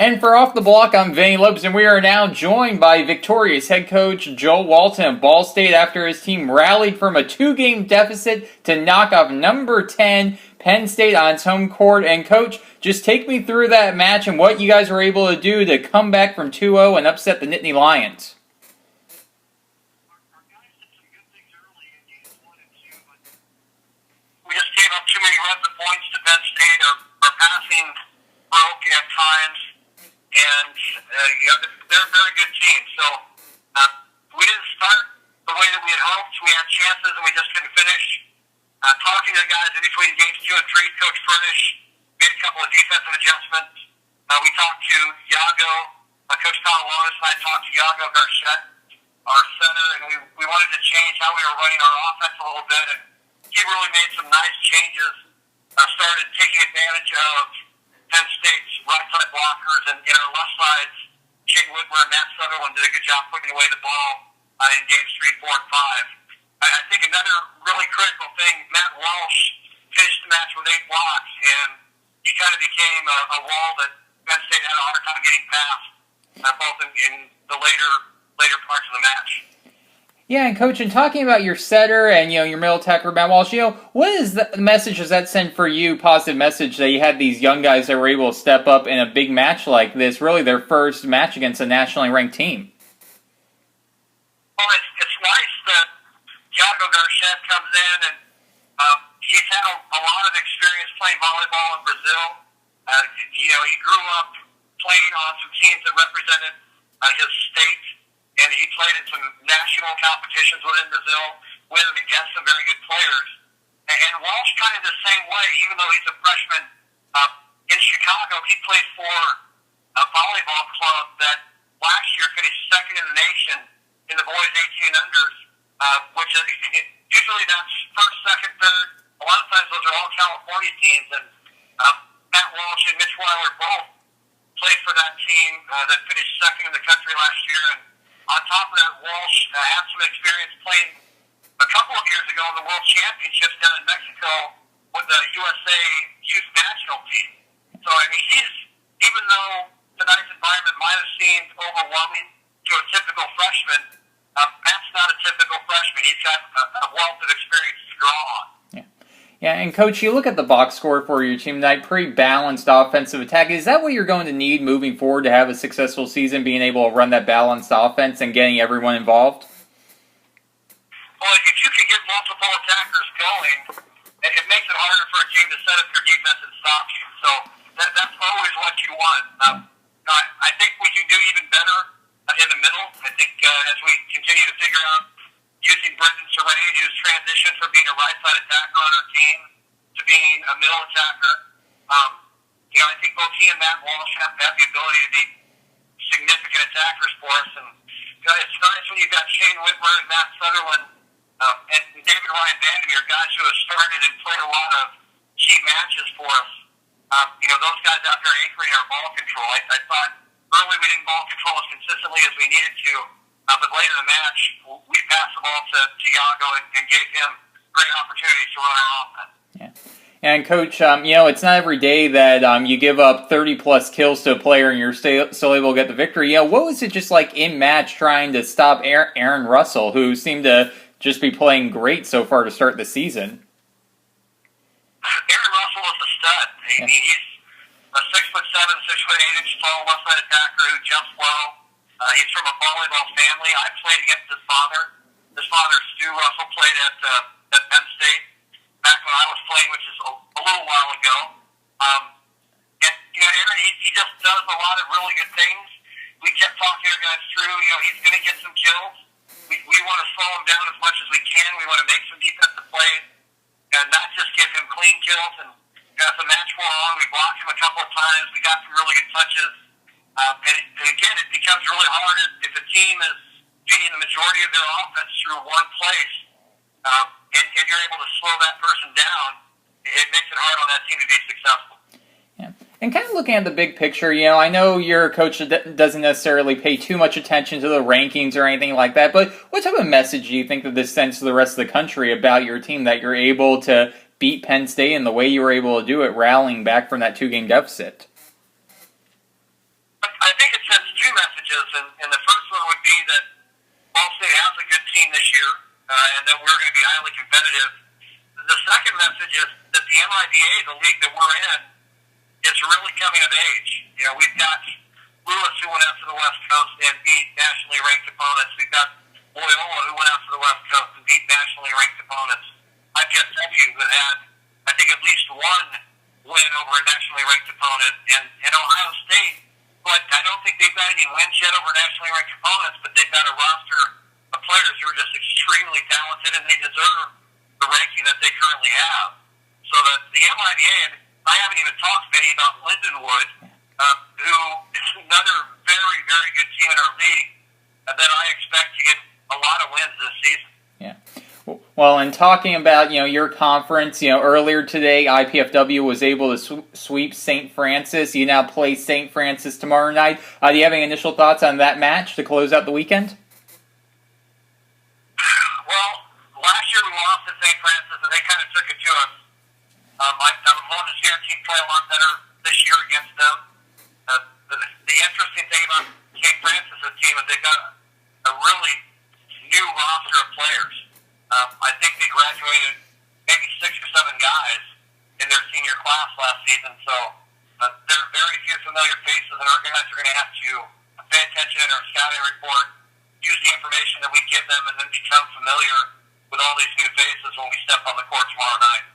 And for Off the Block, I'm Vinny Lopes, and we are now joined by victorious head coach Joel Walton of Ball State after his team rallied from a 2-game deficit to knock off number 10 Penn State on its home court. And Coach, just take me through that match and what you guys were able to do to come back from 2-0 and upset the Nittany Lions. We just gave up too many runs of points to Penn State. Our passing broke at times, and they're a very good team. So we didn't start the way that we had hoped. We had chances, and we just couldn't finish. Talking to the guys in between games 2 and 3, Coach Furnish made a couple of defensive adjustments. We talked to Iago, Coach Talawanis and I talked to Iago Garchette, our center, and we wanted to change how we were running our offense a little bit, and he really made some nice changes, started taking advantage of Penn State's right side blockers, and in our left sides, Shane Whitmer and Matt Sutherland did a good job putting away the ball in games 3, 4, and 5. I think another really critical thing, Matt Walsh finished the match with 8 blocks, and he kind of became a wall that Penn State had a hard time getting past, both in the later parts of the match. Yeah, and Coach, in talking about your setter and your middle attacker, Matt Walsh, what is the message does that send for you? Positive message that you had these young guys that were able to step up in a big match like this, really their first match against a nationally ranked team. Well, it's nice that Iago Garchette comes in, and he's had a lot of experience playing volleyball in Brazil. He grew up playing on some teams that represented his state, and he played in some national competitions within Brazil with and against some very good players. And Walsh kind of the same way, even though he's a freshman in Chicago, he played for a volleyball club that last year finished second in the nation in the boys 18 unders, which is usually that's first, second, third. A lot of times those are all California teams, and Matt Walsh and Mitch Weiler both played for that team that finished second in the country last year. And on top of that, Walsh had some experience playing a couple of years ago in the World Championships down in Mexico with the USA Youth National Team. So, I mean, even though tonight's environment might have seemed overwhelming to a typical freshman, Matt's not a typical freshman. He's got a wealth of experience to draw on. Yeah, and Coach, you look at the box score for your team tonight, pretty balanced offensive attack. Is that what you're going to need moving forward to have a successful season, being able to run that balanced offense and getting everyone involved? Well, if you can get multiple attackers going, it makes it harder for a team to set up your defense and stop you. So that's always what you want. I think we can do even better in the middle. I think as we continue to figure out using Brendan Serrain, who's transitioned from being a right-side attacker on our team to being a middle attacker. I think both he and Matt Walsh have the ability to be significant attackers for us. And it's nice when you've got Shane Whitmer and Matt Sutherland and David Ryan Vandermeer, guys who have started and played a lot of key matches for us. Those guys out there anchoring our ball control. I thought early we didn't ball control as consistently as we needed to. But later in the match, we passed the ball to Iago and gave him great opportunities to run our offense. Yeah. And Coach, it's not every day that you give up 30-plus kills to a player and you're still able to get the victory. What was it just like in match trying to stop Aaron Russell, who seemed to just be playing great so far to start the season? Aaron Russell is a stud. He's a 6'7", 6'8" tall left-side attacker who jumps well. He's from a volleyball family. I played against his father. His father, Stu Russell, played at Penn State back when I was playing, which is a little while ago. Aaron, he just does a lot of really good things. We kept talking our guys through. He's going to get some kills. We want to slow him down as much as we can. We want to make some defensive plays and not just give him clean kills. And as the match wore on, we blocked him a couple of times. We got some really good touches. And again, it becomes really hard if a team is feeding the majority of their offense through one place, and you're able to slow that person down. It makes it hard on that team to be successful. Yeah. And kind of looking at the big picture, I know your coach doesn't necessarily pay too much attention to the rankings or anything like that, but what type of message do you think that this sends to the rest of the country about your team, that you're able to beat Penn State and the way you were able to do it, rallying back from that 2-game deficit? and the first one would be that Ball State has a good team this year, and that we're going to be highly competitive. The second message is that the MIBA, the league that we're in, is really coming of age. You know, we've got Lewis, who went out to the West Coast and beat nationally ranked opponents. We've got Loyola, who went out to the West Coast and beat nationally ranked opponents. IPFW that had, I think, at least one win over a nationally ranked opponent. And Ohio State, but I don't think they've got any wins yet over nationally ranked opponents, but they've got a roster of players who are just extremely talented, and they deserve the ranking that they currently have. So the MIBA, and I haven't even talked to any about Lindenwood, who is another very, very good team in our league that I expect to get a lot of wins this season. Yeah. Well, and talking about, your conference, earlier today, IPFW was able to sweep St. Francis. You now play St. Francis tomorrow night. Do you have any initial thoughts on that match to close out the weekend? Well, last year we lost to St. Francis, and they kind of took it to us. I'm willing to see our team play a lot better this year against them. The interesting thing about St. Francis' team is they've got a really new roster of players. I think they graduated maybe 6 or 7 guys in their senior class last season, so there are very few familiar faces, and our guys are going to have to pay attention in our scouting report, use the information that we give them, and then become familiar with all these new faces when we step on the court tomorrow night.